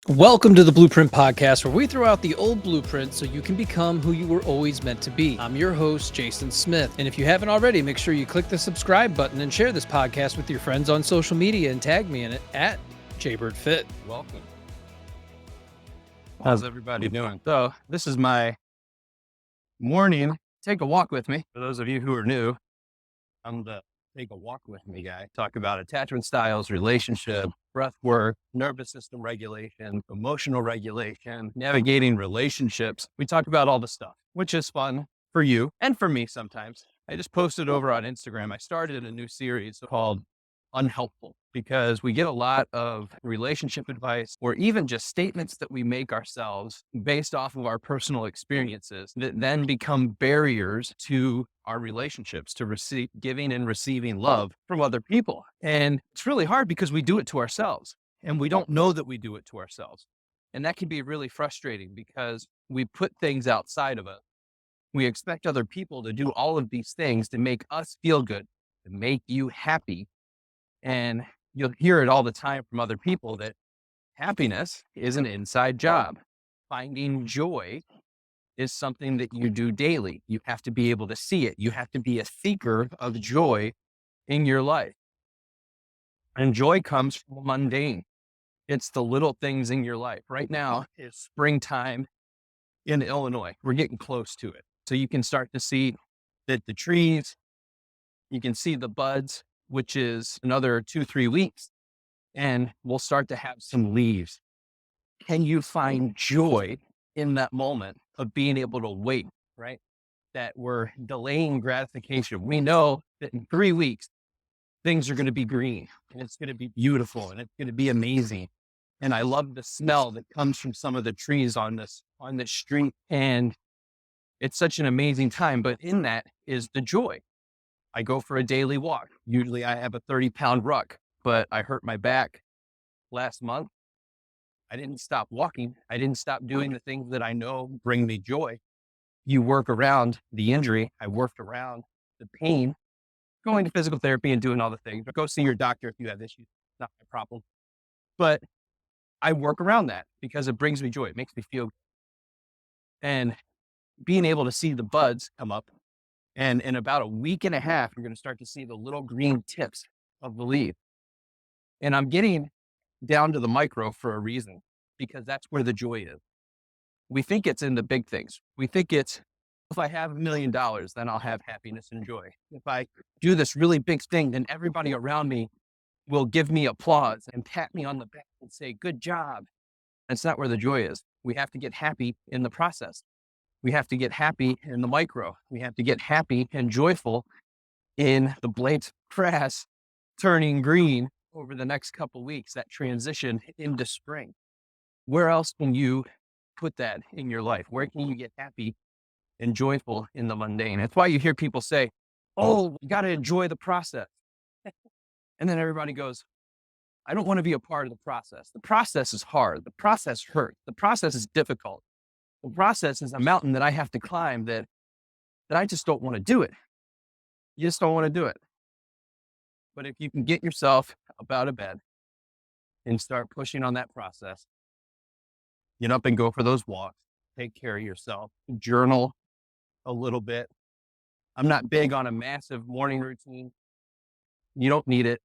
Welcome to the Blueprint Podcast, where we throw out the old blueprint so you can become who you were always meant to be. I'm your host, Jason Smith. And if you haven't already, make sure you click the subscribe button and share this podcast with your friends on social media and tag me in it at JBirdFit. Welcome. How's everybody doing? So this is my morning take a walk with me. For those of you who are new, I'm the take a walk with me guy. Talk about attachment styles, relationship, breath work, nervous system regulation, emotional regulation, navigating relationships. We talk about all the stuff, which is fun for you and for me sometimes. I just posted over on Instagram. I started a new series called Unhelpful, because we get a lot of relationship advice or even just statements that we make ourselves based off of our personal experiences that then become barriers to our relationships, to giving and receiving love from other people. And it's really hard because we do it to ourselves and we don't know that we do it to ourselves. And that can be really frustrating because we put things outside of us. We expect other people to do all of these things to make us feel good, to make you happy. And you'll hear it all the time from other people that happiness is an inside job. Finding joy is something that you do daily. You have to be able to see it. You have to be a seeker of joy in your life. And joy comes from mundane. It's the little things in your life. Right now is springtime in Illinois. We're getting close to it. So you can start to see that the trees, you can see the buds, which is another 2-3 weeks, and we'll start to have some leaves. Can you find joy in that moment of being able to wait, right? That we're delaying gratification. We know that in 3 weeks, things are going to be green and it's going to be beautiful and it's going to be amazing. And I love the smell that comes from some of the trees on this street. And it's such an amazing time, but in that is the joy. I go for a daily walk. Usually I have a 30-pound ruck, but I hurt my back last month. I didn't stop walking. I didn't stop doing the things that I know bring me joy. You work around the injury. I worked around the pain, going to physical therapy and doing all the things. Go see your doctor if you have issues. Not my problem. But I work around that because it brings me joy. It makes me feel good. And being able to see the buds come up, and in about a week and a half, you're going to start to see the little green tips of the leaf. And I'm getting down to the micro for a reason, because that's where the joy is. We think it's in the big things. We think it's, if I have $1 million, then I'll have happiness and joy. If I do this really big thing, then everybody around me will give me applause and pat me on the back and say, good job. That's not where the joy is. We have to get happy in the process. We have to get happy in the micro. We have to get happy and joyful in the blades of grass turning green over the next couple weeks, that transition into spring. Where else can you put that in your life? Where can you get happy and joyful in the mundane? That's why you hear people say, oh, you got to enjoy the process. And then everybody goes, I don't want to be a part of the process. The process is hard. The process hurts. The process is difficult. The process is a mountain that I have to climb that I just don't want to do it. You just don't want to do it. But if you can get yourself up out of bed and start pushing on that process, get up and go for those walks, take care of yourself, journal a little bit. I'm not big on a massive morning routine. You don't need it,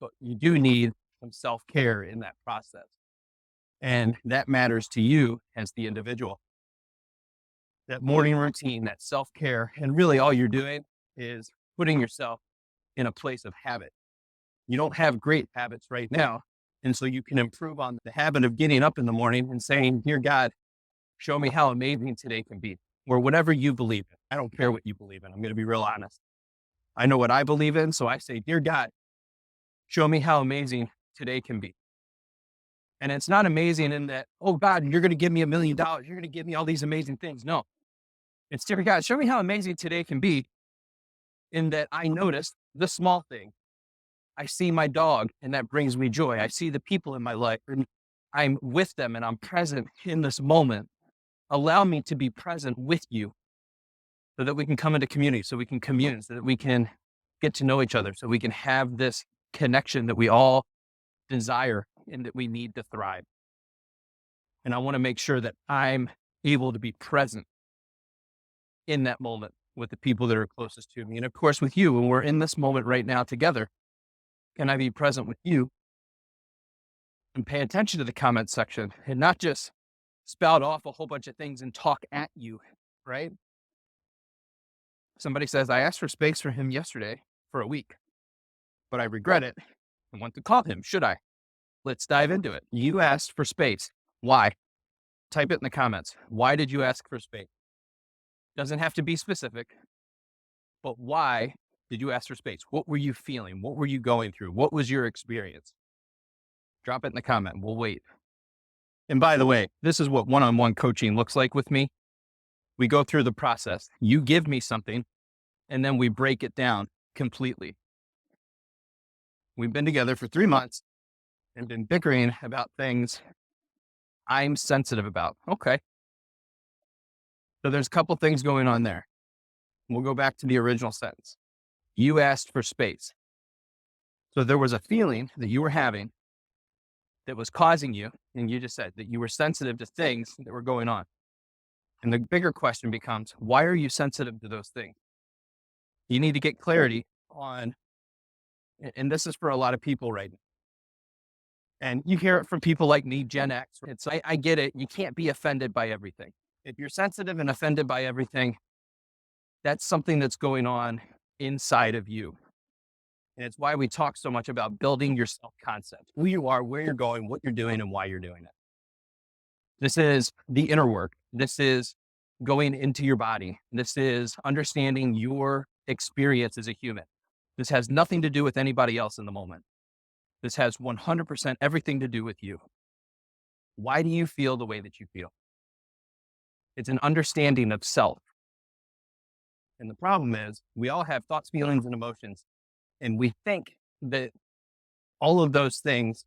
but you do need some self-care in that process. And that matters to you as the individual. That morning routine, that self-care, and really all you're doing is putting yourself in a place of habit. You don't have great habits right now. And so you can improve on the habit of getting up in the morning and saying, dear God, show me how amazing today can be, or whatever you believe in. I don't care what you believe in. I'm going to be real honest. I know what I believe in. So I say, dear God, show me how amazing today can be. And it's not amazing in that, oh God, you're going to give me $1 million. You're going to give me all these amazing things. No, it's dear God, show me how amazing today can be in that I notice the small thing. I see my dog and that brings me joy. I see the people in my life and I'm with them and I'm present in this moment. Allow me to be present with you so that we can come into community, so we can commune, so that we can get to know each other, so we can have this connection that we all desire and that we need to thrive. And I want to make sure that I'm able to be present in that moment with the people that are closest to me. And of course, with you, when we're in this moment right now together, can I be present with you and pay attention to the comment section and not just spout off a whole bunch of things and talk at you, right? Somebody says, I asked for space for him yesterday for a week, but I regret it. I want to call him. Should I? Let's dive into it. You asked for space. Why? Type it in the comments. Why did you ask for space? Doesn't have to be specific, but why did you ask for space? What were you feeling? What were you going through? What was your experience? Drop it in the comment. We'll wait. And by the way, this is what one-on-one coaching looks like with me. We go through the process. You give me something, and then we break it down completely. We've been together for 3 months and been bickering about things I'm sensitive about. Okay. So there's a couple things going on there. We'll go back to the original sentence. You asked for space. So there was a feeling that you were having that was causing you, and you just said that you were sensitive to things that were going on. And the bigger question becomes, why are you sensitive to those things? You need to get clarity on, and this is for a lot of people right now. And you hear it from people like me, Gen X. I get it. You can't be offended by everything. If you're sensitive and offended by everything, that's something that's going on inside of you. And it's why we talk so much about building your self-concept, who you are, where you're going, what you're doing, and why you're doing it. This is the inner work. This is going into your body. This is understanding your experience as a human. This has nothing to do with anybody else in the moment. This has 100% everything to do with you. Why do you feel the way that you feel? It's an understanding of self. And the problem is we all have thoughts, feelings, and emotions. And we think that all of those things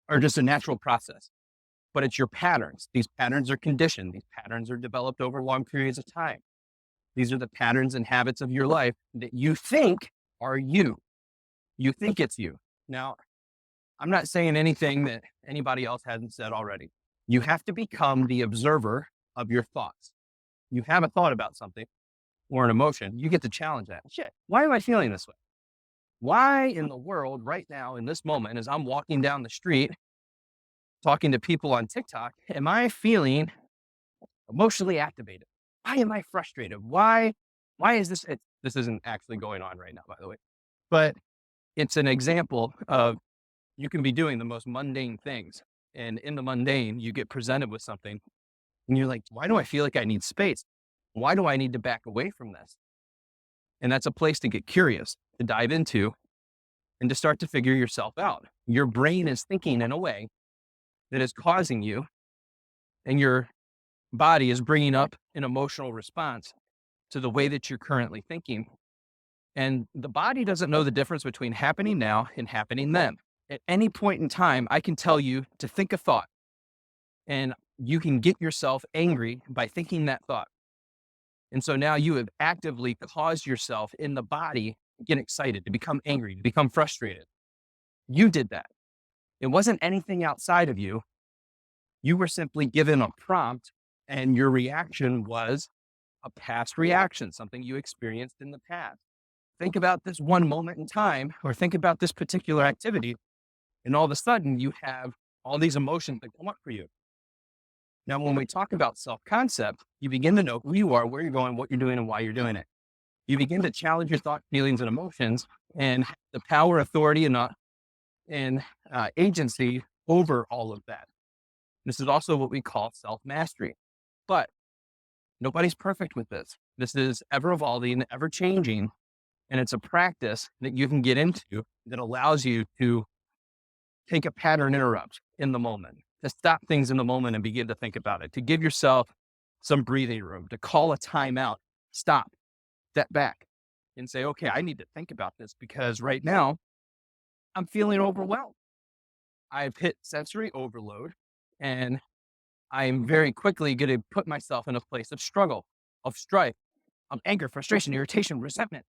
are just a natural process, but it's your patterns. These patterns are conditioned. These patterns are developed over long periods of time. These are the patterns and habits of your life that you think are you. You think it's you. Now, I'm not saying anything that anybody else hasn't said already. You have to become the observer of your thoughts. You have a thought about something or an emotion, you get to challenge that. Shit, why am I feeling this way? Why in the world right now in this moment, as I'm walking down the street, talking to people on TikTok, am I feeling emotionally activated? Why am I frustrated? Why is this? This isn't actually going on right now, by the way, but it's an example of you can be doing the most mundane things. And in the mundane, you get presented with something and you're like, why do I feel like I need space? Why do I need to back away from this? And that's a place to get curious, to dive into, and to start to figure yourself out. Your brain is thinking in a way that is causing you, and your body is bringing up an emotional response to the way that you're currently thinking. And the body doesn't know the difference between happening now and happening then. At any point in time, I can tell you to think a thought, and you can get yourself angry by thinking that thought. And so now you have actively caused yourself in the body to get excited, to become angry, to become frustrated. You did that. It wasn't anything outside of you. You were simply given a prompt, and your reaction was a past reaction, something you experienced in the past. Think about this one moment in time, or think about this particular activity, and all of a sudden you have all these emotions that come up for you. Now, when we talk about self-concept, you begin to know who you are, where you're going, what you're doing, and why you're doing it. You begin to challenge your thoughts, feelings, and emotions, and the power, authority, and agency over all of that. This is also what we call self-mastery. But nobody's perfect with this. This is ever evolving, ever changing, and it's a practice that you can get into that allows you to take a pattern interrupt in the moment, to stop things in the moment and begin to think about it, to give yourself some breathing room, to call a timeout, stop, step back, and say, okay, I need to think about this because right now I'm feeling overwhelmed. I've hit sensory overload, and I'm very quickly going to put myself in a place of struggle, of strife, of anger, frustration, irritation, resentment.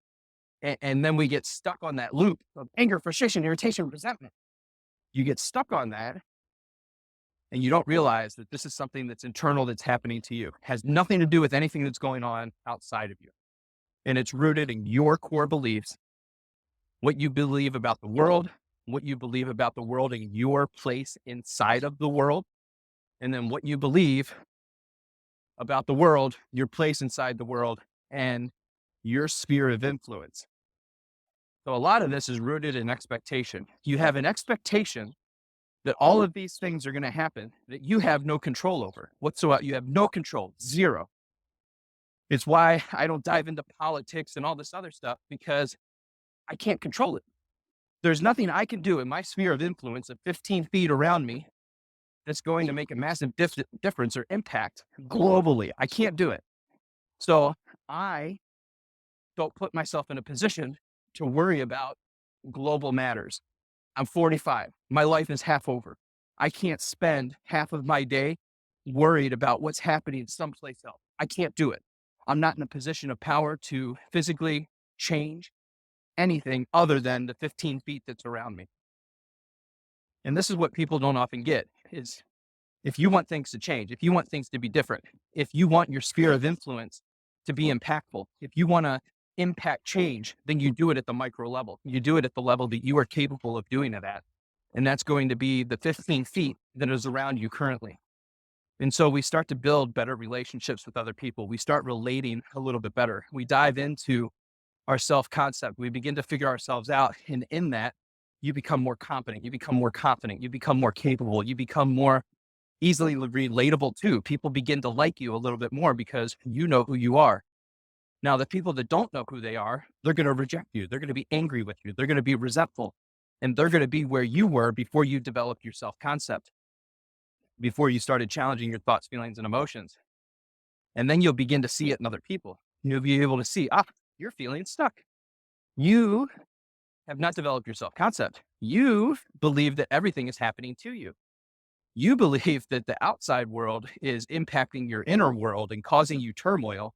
And then we get stuck on that loop of anger, frustration, irritation, resentment. You get stuck on that. And you don't realize that this is something that's internal, that's happening to you. It has nothing to do with anything that's going on outside of you. And it's rooted in your core beliefs, what you believe about the world, what you believe about the world and your place inside of the world, and then what you believe about the world, your place inside the world, and your sphere of influence. So a lot of this is rooted in expectation. You have an expectation that all of these things are going to happen that you have no control over whatsoever. You have no control, zero. It's why I don't dive into politics and all this other stuff, because I can't control it. There's nothing I can do in my sphere of influence of 15 feet around me that's going to make a massive difference or impact globally. I can't do it. So I don't put myself in a position to worry about global matters. I'm 45. My life is half over. I can't spend half of my day worried about what's happening someplace else. I can't do it. I'm not in a position of power to physically change anything other than the 15 feet that's around me. And this is what people don't often get is, if you want things to change, if you want things to be different, if you want your sphere of influence to be impactful, if you want to impact change, then you do it at the micro level. You do it at the level that you are capable of doing it at. And that's going to be the 15 feet that is around you currently. And so we start to build better relationships with other people. We start relating a little bit better. We dive into our self-concept. We begin to figure ourselves out. And in that, you become more competent. You become more confident. You become more capable. You become more easily relatable too. People begin to like you a little bit more because you know who you are. Now, the people that don't know who they are, they're going to reject you. They're going to be angry with you. They're going to be resentful. And they're going to be where you were before you developed your self-concept, before you started challenging your thoughts, feelings, and emotions. And then you'll begin to see it in other people. You'll be able to see, you're feeling stuck. You have not developed your self-concept. You believe that everything is happening to you. You believe that the outside world is impacting your inner world and causing you turmoil,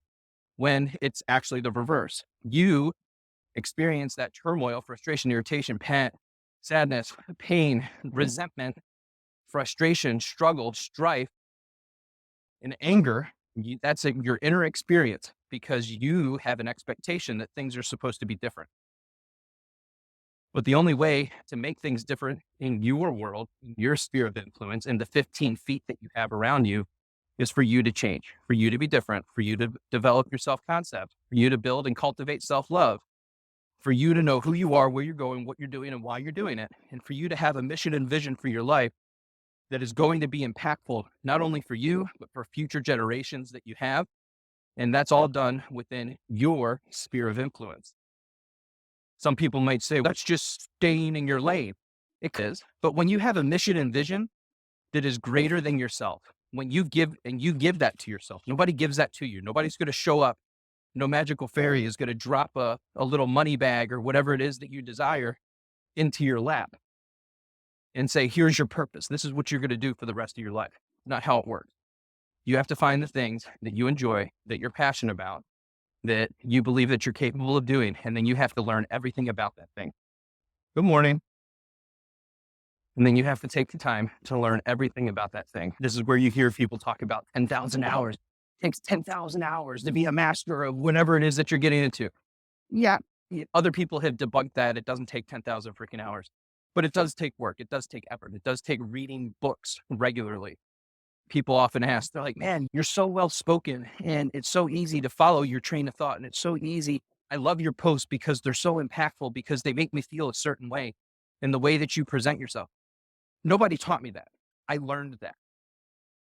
when it's actually the reverse. You experience that turmoil, frustration, irritation, sadness, pain, resentment, frustration, struggle, strife, and anger. That's your inner experience because you have an expectation that things are supposed to be different. But the only way to make things different in your world, in your sphere of influence, in the 15 feet that you have around you, is for you to change, for you to be different, for you to develop your self-concept, for you to build and cultivate self-love, for you to know who you are, where you're going, what you're doing, and why you're doing it, and for you to have a mission and vision for your life that is going to be impactful, not only for you, but for future generations that you have. And that's all done within your sphere of influence. Some people might say, that's just staying in your lane. It is. But when you have a mission and vision that is greater than yourself, when you give that to yourself, nobody gives that to you. Nobody's going to show up. No magical fairy is going to drop a little money bag or whatever it is that you desire into your lap and say, here's your purpose. This is what you're going to do for the rest of your life. Not how it works. You have to find the things that you enjoy, that you're passionate about, that you believe that you're capable of doing. And then you have to learn everything about that thing. Good morning. And then you have to take the time to learn everything about that thing. This is where you hear people talk about 10,000 hours. It takes 10,000 hours to be a master of whatever it is that you're getting into. Yeah. Other people have debunked that. It doesn't take 10,000 freaking hours, but it does take work. It does take effort. It does take reading books regularly. People often ask, they're like, man, you're so well spoken and it's so easy to follow your train of thought. And it's so easy. I love your posts because they're so impactful, because they make me feel a certain way in the way that you present yourself. Nobody taught me that. I learned that.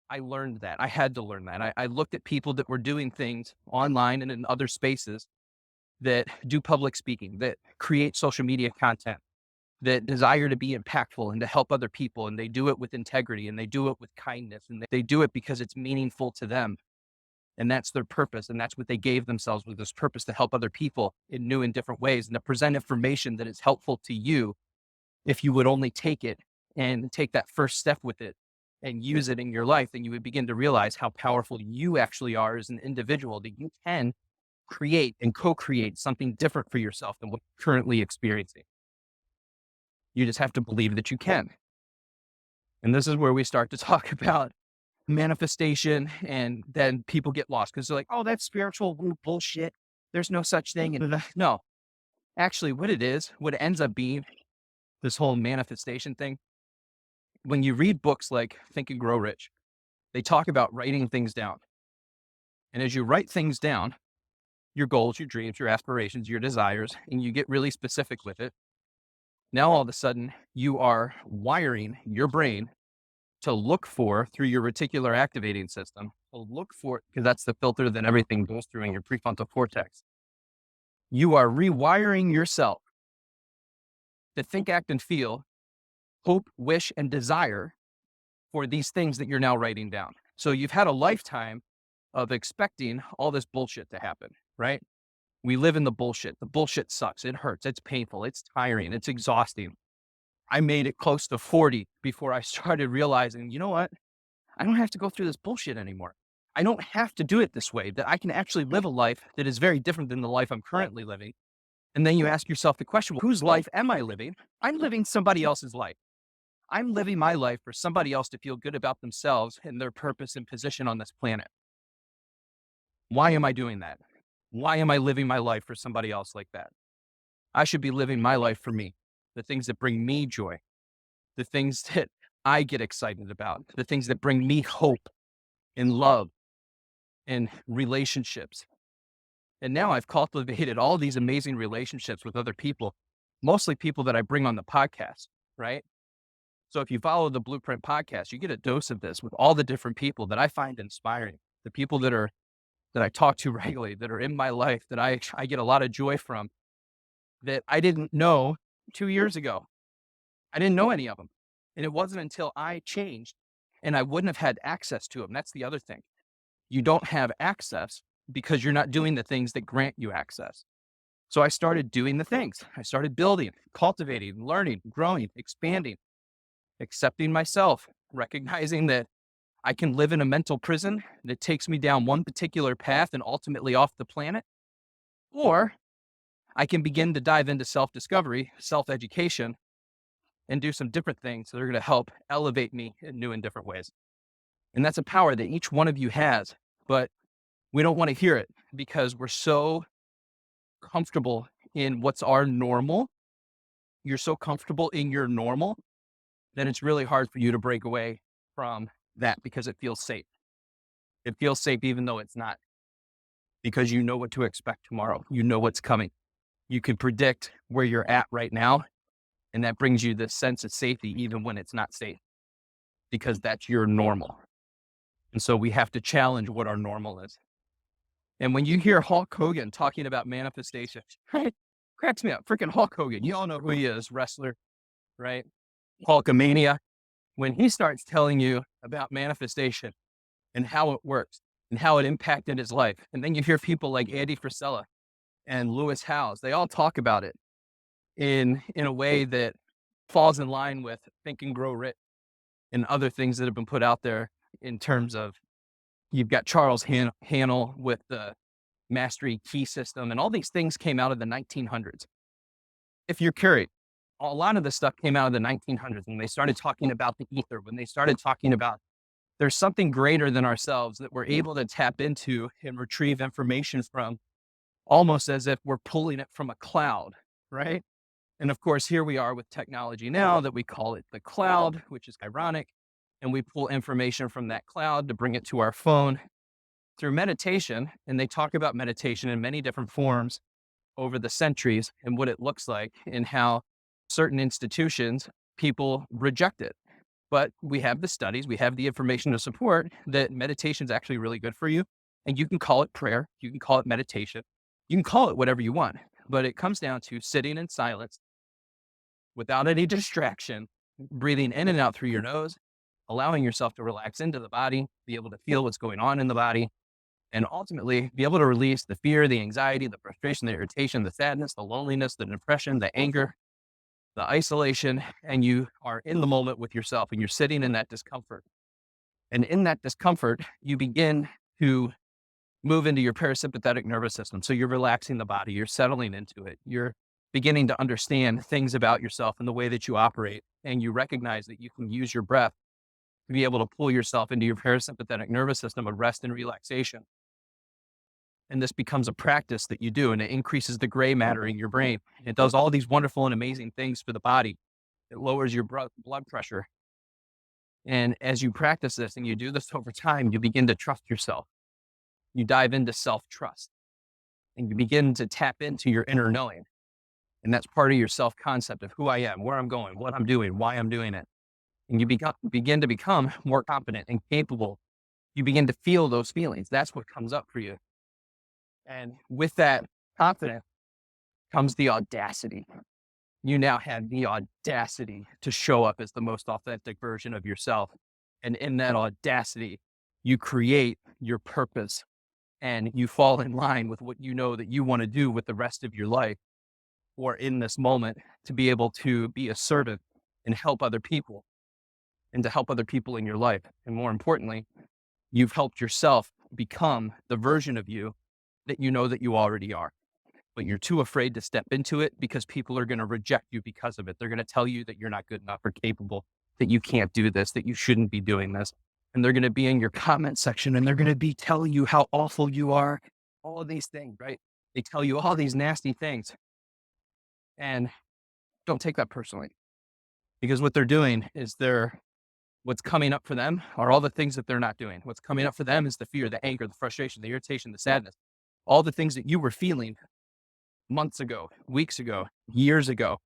I had to learn that. I looked at people that were doing things online and in other spaces that do public speaking, that create social media content, that desire to be impactful and to help other people. And they do it with integrity and they do it with kindness and they do it because it's meaningful to them. And that's their purpose. And that's what they gave themselves, with this purpose to help other people in new and different ways and to present information that is helpful to you if you would only take it and take that first step with it and use it in your life. Then you would begin to realize how powerful you actually are as an individual, that you can create and co-create something different for yourself than what you're currently experiencing. You just have to believe that you can. And this is where we start to talk about manifestation, and then people get lost because they're like, oh, that's spiritual bullshit. There's no such thing. And no, actually, what it ends up being, this whole manifestation thing, when you read books like Think and Grow Rich, they talk about writing things down. And as you write things down, your goals, your dreams, your aspirations, your desires, and you get really specific with it, now all of a sudden you are wiring your brain to look for, through your reticular activating system, to look for, because that's the filter that everything goes through in your prefrontal cortex. You are rewiring yourself to think, act, and feel, hope, wish, and desire for these things that you're now writing down. So you've had a lifetime of expecting all this bullshit to happen, right? We live in the bullshit. The bullshit sucks. It hurts. It's painful. It's tiring. It's exhausting. I made it close to 40 before I started realizing, you know what? I don't have to go through this bullshit anymore. I don't have to do it this way, that I can actually live a life that is very different than the life I'm currently living. And then you ask yourself the question, well, whose life am I living? I'm living somebody else's life. I'm living my life for somebody else to feel good about themselves and their purpose and position on this planet. Why am I doing that? Why am I living my life for somebody else like that? I should be living my life for me, the things that bring me joy, the things that I get excited about, the things that bring me hope and love and relationships. And now I've cultivated all these amazing relationships with other people, mostly people that I bring on the podcast, right? So if you follow the Blueprint podcast, you get a dose of this with all the different people that I find inspiring, the people that I talk to regularly, that are in my life, that I get a lot of joy from, that I didn't know 2 years ago. I didn't know any of them. And it wasn't until I changed and I wouldn't have had access to them. That's the other thing. You don't have access because you're not doing the things that grant you access. So I started doing the things. I started building, cultivating, learning, growing, expanding, accepting myself, recognizing that I can live in a mental prison that takes me down one particular path and ultimately off the planet, or I can begin to dive into self-discovery, self-education, and do some different things that are going to help elevate me in new and different ways. And that's a power that each one of you has, but we don't want to hear it because we're so comfortable in what's our normal. You're so comfortable in your normal that it's really hard for you to break away from that because it feels safe. It feels safe even though it's not, because you know what to expect tomorrow. You know what's coming. You can predict where you're at right now, and that brings you this sense of safety even when it's not safe, because that's your normal. And so we have to challenge what our normal is. And when you hear Hulk Hogan talking about manifestation, right? Cracks me up. Freaking Hulk Hogan. You all know who he is, wrestler, right? Hulkamania. When he starts telling you about manifestation and how it works and how it impacted his life. And then you hear people like Andy Frisella and Lewis Howes. They all talk about it in a way that falls in line with Think and Grow Rich and other things that have been put out there in terms of, you've got Charles Haanel with the Mastery Key System, and all these things came out of the 1900s. If you're curious, a lot of this stuff came out of the 1900s when they started talking about the ether, when they started talking about there's something greater than ourselves that we're able to tap into and retrieve information from, almost as if we're pulling it from a cloud, right? And of course, here we are with technology now that we call it the cloud, which is ironic. And we pull information from that cloud to bring it to our phone through meditation. And they talk about meditation in many different forms over the centuries and what it looks like and how certain institutions, people reject it. But we have the studies, we have the information to support that meditation is actually really good for you. And you can call it prayer, you can call it meditation, you can call it whatever you want. But it comes down to sitting in silence without any distraction, breathing in and out through your nose, allowing yourself to relax into the body, be able to feel what's going on in the body, and ultimately be able to release the fear, the anxiety, the frustration, the irritation, the sadness, the loneliness, the depression, the anger, the isolation, and you are in the moment with yourself and you're sitting in that discomfort. And in that discomfort, you begin to move into your parasympathetic nervous system. So you're relaxing the body, you're settling into it, you're beginning to understand things about yourself and the way that you operate, and you recognize that you can use your breath to be able to pull yourself into your parasympathetic nervous system of rest and relaxation. And this becomes a practice that you do, and it increases the gray matter in your brain. It does all these wonderful and amazing things for the body. It lowers your blood pressure. And as you practice this and you do this over time, you begin to trust yourself. You dive into self-trust and you begin to tap into your inner knowing. And that's part of your self-concept of who I am, where I'm going, what I'm doing, why I'm doing it. And you begin to become more confident and capable. You begin to feel those feelings. That's what comes up for you. And with that confidence comes the audacity. You now have the audacity to show up as the most authentic version of yourself. And in that audacity, you create your purpose and you fall in line with what you know that you want to do with the rest of your life, or in this moment, to be able to be a servant and help other people, and to help other people in your life. And more importantly, you've helped yourself become the version of you that you know that you already are. But you're too afraid to step into it because people are going to reject you because of it. They're going to tell you that you're not good enough or capable, that you can't do this, that you shouldn't be doing this. And they're going to be in your comment section and they're going to be telling you how awful you are. All of these things, right? They tell you all these nasty things. And don't take that personally, because what they're doing is what's coming up for them are all the things that they're not doing. What's coming up for them is the fear, the anger, the frustration, the irritation, the sadness, all the things that you were feeling months ago, weeks ago, years ago.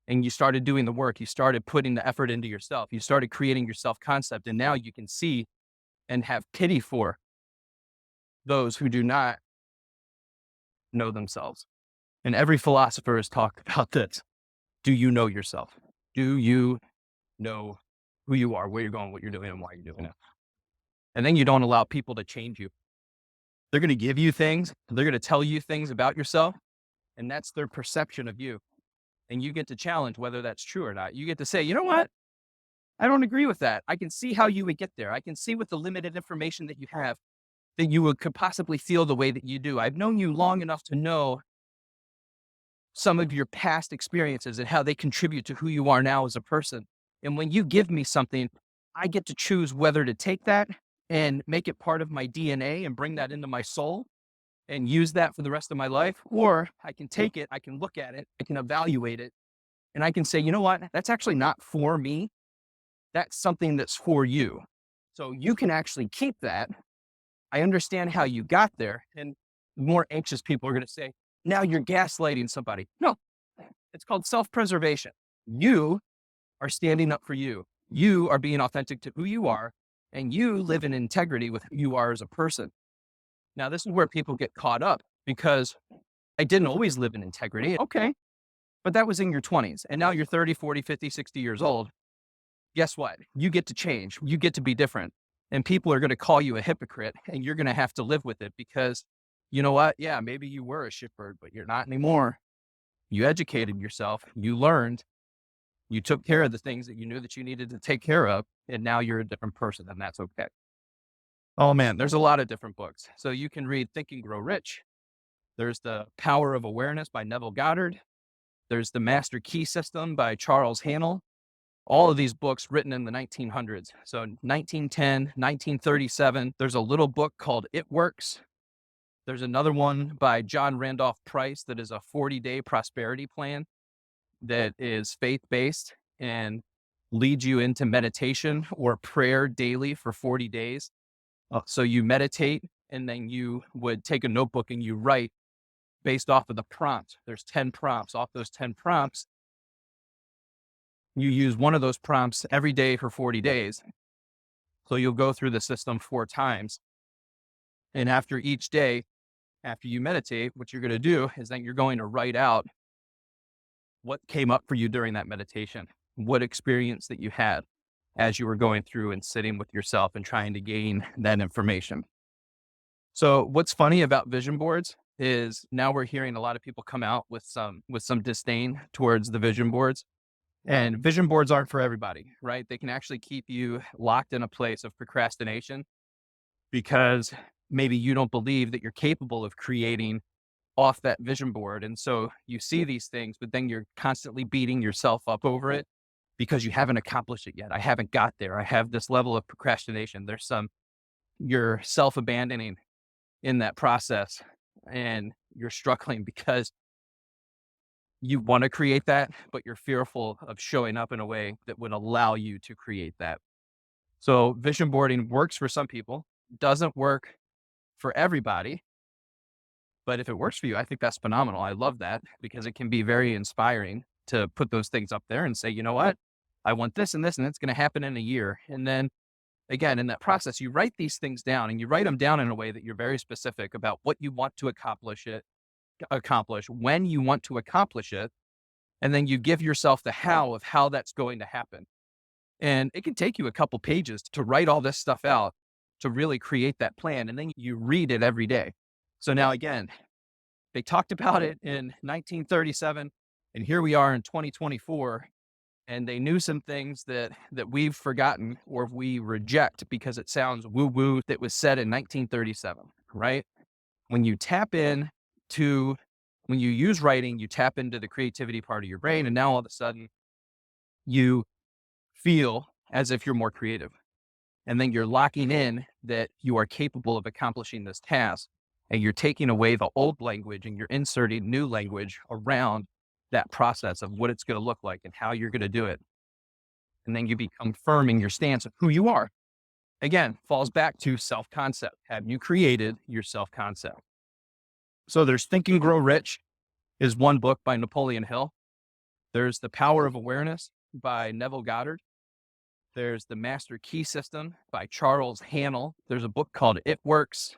And you started doing the work. You started putting the effort into yourself. You started creating your self-concept. And now you can see and have pity for those who do not know themselves. And every philosopher has talked about this. Do you know yourself? Do you know who you are, where you're going, what you're doing, and why you're doing it? And then you don't allow people to change you. They're going to give you things. They're going to tell you things about yourself. And that's their perception of you. And you get to challenge whether that's true or not. You get to say, you know what? I don't agree with that. I can see how you would get there. I can see with the limited information that you have that you could possibly feel the way that you do. I've known you long enough to know some of your past experiences and how they contribute to who you are now as a person. And when you give me something, I get to choose whether to take that and make it part of my DNA and bring that into my soul and use that for the rest of my life. Or I can take it, I can look at it, I can evaluate it, and I can say, you know what, that's actually not for me. That's something that's for you. So you can actually keep that. I understand how you got there. And the more anxious people are going to say, now you're gaslighting somebody. No, it's called self-preservation. You are standing up for you. You are being authentic to who you are, and you live in integrity with who you are as a person. Now, this is where people get caught up, because I didn't always live in integrity. Okay, but that was in your 20s. And now you're 30, 40, 50, 60 years old. Guess what? You get to change. You get to be different. And people are going to call you a hypocrite, and you're going to have to live with it, because you know what? Yeah, maybe you were a shitbird, but you're not anymore. You educated yourself. You learned. You took care of the things that you knew that you needed to take care of. And now you're a different person, and that's okay. Oh man, there's a lot of different books. So you can read Think and Grow Rich. There's The Power of Awareness by Neville Goddard. There's The Master Key System by Charles Haanel. All of these books written in the 1900s. So 1910, 1937, there's a little book called It Works. There's another one by John Randolph Price that is a 40-day prosperity plan that is faith-based and leads you into meditation or prayer daily for 40 days. So you meditate, and then you would take a notebook and you write based off of the prompts. There's 10 prompts. Off those 10 prompts, you use one of those prompts every day for 40 days. So you'll go through the system 4 times. And after each day, after you meditate, what you're going to do is then you're going to write out what came up for you during that meditation, what experience that you had as you were going through and sitting with yourself and trying to gain that information. So what's funny about vision boards is now we're hearing a lot of people come out with some disdain towards the vision boards. And vision boards aren't for everybody, right? They can actually keep you locked in a place of procrastination because maybe you don't believe that you're capable of creating off that vision board. And so you see these things, but then you're constantly beating yourself up over it because you haven't accomplished it yet. I haven't got there. I have this level of procrastination. You're self-abandoning in that process, and you're struggling because you want to create that, but you're fearful of showing up in a way that would allow you to create that. So vision boarding works for some people, doesn't work for everybody. But if it works for you, I think that's phenomenal. I love that because it can be very inspiring to put those things up there and say, you know what, I want this and this, and it's going to happen in a year. And then again, in that process, you write these things down and you write them down in a way that you're very specific about what you want to accomplish, when you want to accomplish it. And then you give yourself the how of how that's going to happen. And it can take you a couple pages to write all this stuff out to really create that plan. And then you read it every day. So now again, they talked about it in 1937, and here we are in 2024, and they knew some things that we've forgotten or we reject because it sounds woo-woo that was said in 1937, right? When you use writing, you tap into the creativity part of your brain, and now all of a sudden you feel as if you're more creative. And then you're locking in that you are capable of accomplishing this task. And you're taking away the old language and you're inserting new language around that process of what it's going to look like and how you're going to do it. And then you become firm in your stance of who you are. Again, falls back to self-concept. Have you created your self-concept? So there's Think and Grow Rich is one book by Napoleon Hill. There's The Power of Awareness by Neville Goddard. There's The Master Key System by Charles Haanel. There's a book called It Works,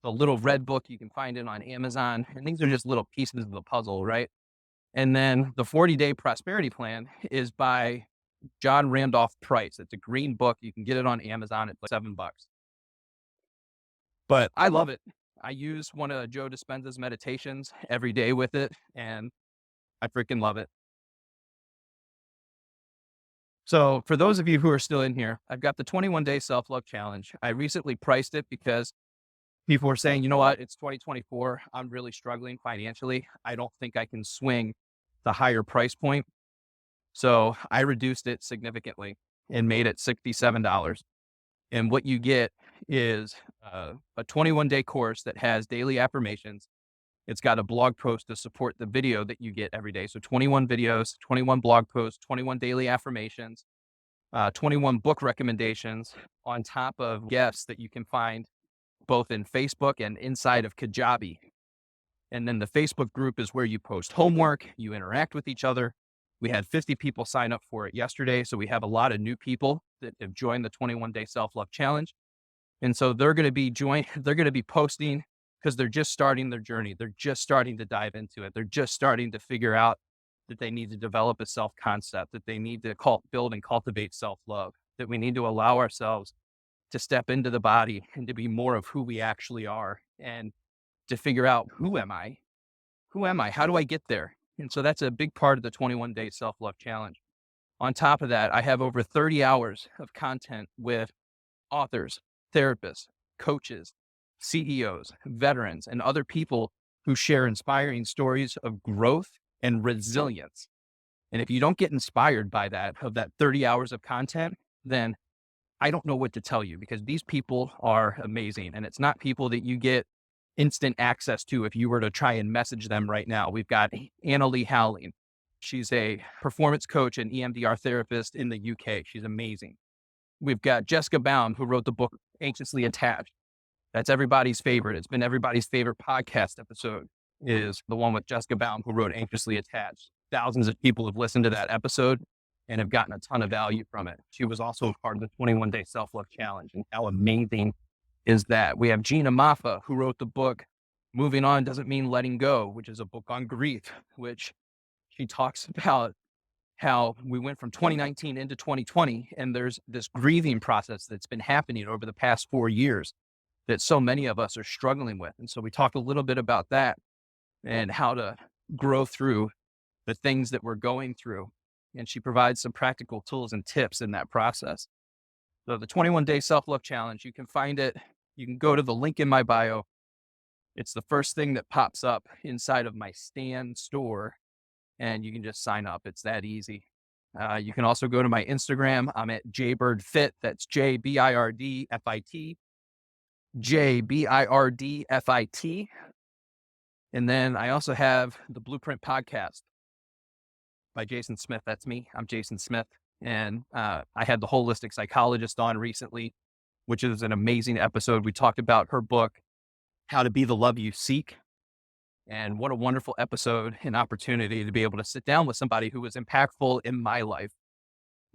the little red book. You can find it on Amazon. And these are just little pieces of the puzzle, right? And then the 40-Day Prosperity Plan is by John Randolph Price. It's a green book. You can get it on Amazon. It's like $7. But I love it. I use one of Joe Dispenza's meditations every day with it, and I freaking love it. So for those of you who are still in here, I've got the 21-day self-love challenge. I recently priced it because people were saying, you know what, it's 2024. I'm really struggling financially. I don't think I can swing the higher price point. So I reduced it significantly and made it $67. And what you get is a 21-day course that has daily affirmations. It's got a blog post to support the video that you get every day. So 21 videos, 21 blog posts, 21 daily affirmations, 21 book recommendations on top of guests that you can find both in Facebook and inside of Kajabi. And then the Facebook group is where you post homework, you interact with each other. We had 50 people sign up for it yesterday. So we have a lot of new people that have joined the 21-day self-love challenge. And so they're going to be posting because they're just starting their journey. They're just starting to dive into it. They're just starting to figure out that they need to develop a self-concept, that they need to build and cultivate self-love, that we need to allow ourselves to step into the body and to be more of who we actually are and to figure out, who am I? Who am I? How do I get there? And so that's a big part of the 21-day self-love challenge. On top of that, I have over 30 hours of content with authors, therapists, coaches, CEOs, veterans, and other people who share inspiring stories of growth and resilience. And if you don't get inspired by that 30 hours of content, then I don't know what to tell you, because these people are amazing. And it's not people that you get instant access to if you were to try and message them right now. We've got Annalee Howling. She's a performance coach and EMDR therapist in the UK. She's amazing. We've got Jessica Baum, who wrote the book Anxiously Attached. That's everybody's favorite. It's been everybody's favorite podcast episode, is the one with Jessica Baum, who wrote Anxiously Attached. Thousands of people have listened to that episode and have gotten a ton of value from it. She was also a part of the 21-day self-love challenge. And how amazing is that? We have Gina Maffa, who wrote the book Moving On Doesn't Mean Letting Go, which is a book on grief, which she talks about how we went from 2019 into 2020, and there's this grieving process that's been happening over the past 4 years that so many of us are struggling with. And so we talk a little bit about that and how to grow through the things that we're going through. And she provides some practical tools and tips in that process. So the 21-day self-love challenge, you can find it. You can go to the link in my bio. It's the first thing that pops up inside of my Stan store, and you can just sign up. It's that easy. You can also go to my Instagram. I'm at jbirdfit. That's JBIRDFIT. JBIRDFIT. And then I also have the Blueprint Podcast by Jason Smith. That's me. I'm Jason Smith. And I had the holistic psychologist on recently, which is an amazing episode. We talked about her book, How to Be the Love You Seek. And what a wonderful episode and opportunity to be able to sit down with somebody who was impactful in my life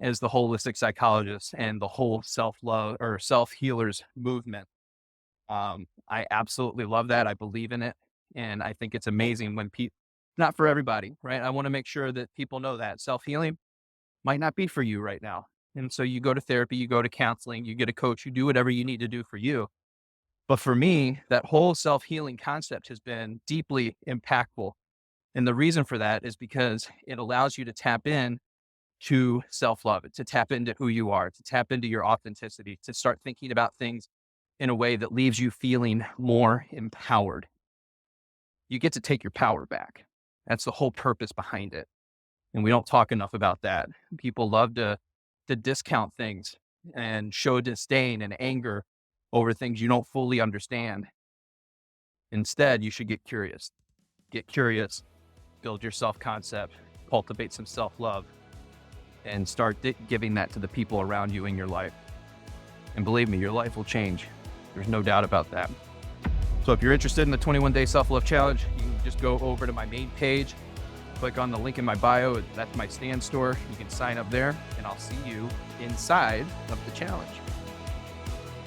as the holistic psychologist and the whole self-love or self-healers movement. I absolutely love that. I believe in it. And I think it's amazing when people, not for everybody, right? I want to make sure that people know that self-healing might not be for you right now. And so you go to therapy, you go to counseling, you get a coach, you do whatever you need to do for you. But for me, that whole self-healing concept has been deeply impactful. And the reason for that is because it allows you to tap in to self-love, to tap into who you are, to tap into your authenticity, to start thinking about things in a way that leaves you feeling more empowered. You get to take your power back. That's the whole purpose behind it. And we don't talk enough about that. People love to discount things and show disdain and anger over things you don't fully understand. Instead, you should get curious. Get curious, build your self-concept, cultivate some self-love, and start giving that to the people around you in your life. And believe me, your life will change. There's no doubt about that. So if you're interested in the 21-day self-love challenge, you can just go over to my main page, click on the link in my bio. That's my Stan store. You can sign up there, and I'll see you inside of the challenge.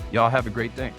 Y'all have a great day.